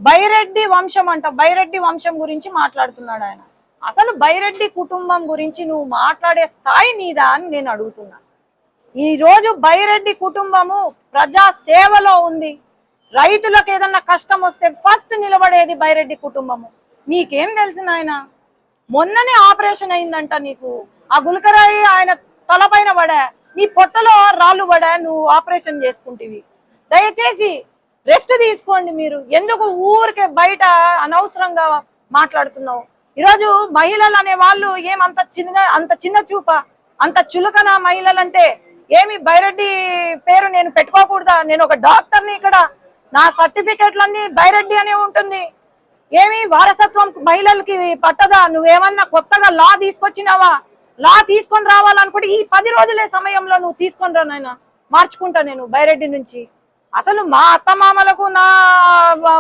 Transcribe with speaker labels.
Speaker 1: బైరెడ్డి వంశం అంట, బైరెడ్డి వంశం గురించి మాట్లాడుతున్నాడు ఆయన. అసలు బైరెడ్డి కుటుంబం గురించి నువ్వు మాట్లాడే స్థాయి నీదా అని నేను అడుగుతున్నా. ఈ రోజు బైరెడ్డి కుటుంబము ప్రజా సేవలో ఉంది. రైతులకు ఏదన్నా కష్టం వస్తే ఫస్ట్ నిలబడేది బైరెడ్డి కుటుంబము. మీకేం తెలిసిన ఆయన మొన్ననే ఆపరేషన్ అయిందంట నీకు. ఆ గులకరాయి ఆయన తలపైన పడా, నీ పొట్టలో రాళ్ళు పడా, నువ్వు ఆపరేషన్ చేసుకుంటేవి. దయచేసి రెస్ట్ తీసుకోండి. మీరు ఎందుకు ఊరికే బయట అనవసరంగా మాట్లాడుతున్నావు? ఈరోజు మహిళలు అనే వాళ్ళు అంత చిన్న చూప, అంత చులకన మహిళలంటే ఏమి? బైరెడ్డి పేరు నేను పెట్టుకోకూడదా? నేను ఒక డాక్టర్ని, ఇక్కడ నా సర్టిఫికెట్లన్నీ బైరెడ్డి అనే ఉంటుంది. ఏమి వారసత్వం మహిళలకి పట్టదా? నువ్వేమన్నా కొత్తగా లా తీసుకొచ్చినావా? లా తీసుకొని రావాలనుకుంటే ఈ 10 రోజులే సమయంలో నువ్వు తీసుకొని రా నాయనా, మార్చుకుంటా నేను బైరెడ్డి నుంచి. అసలు మా అత్తమామలకు నా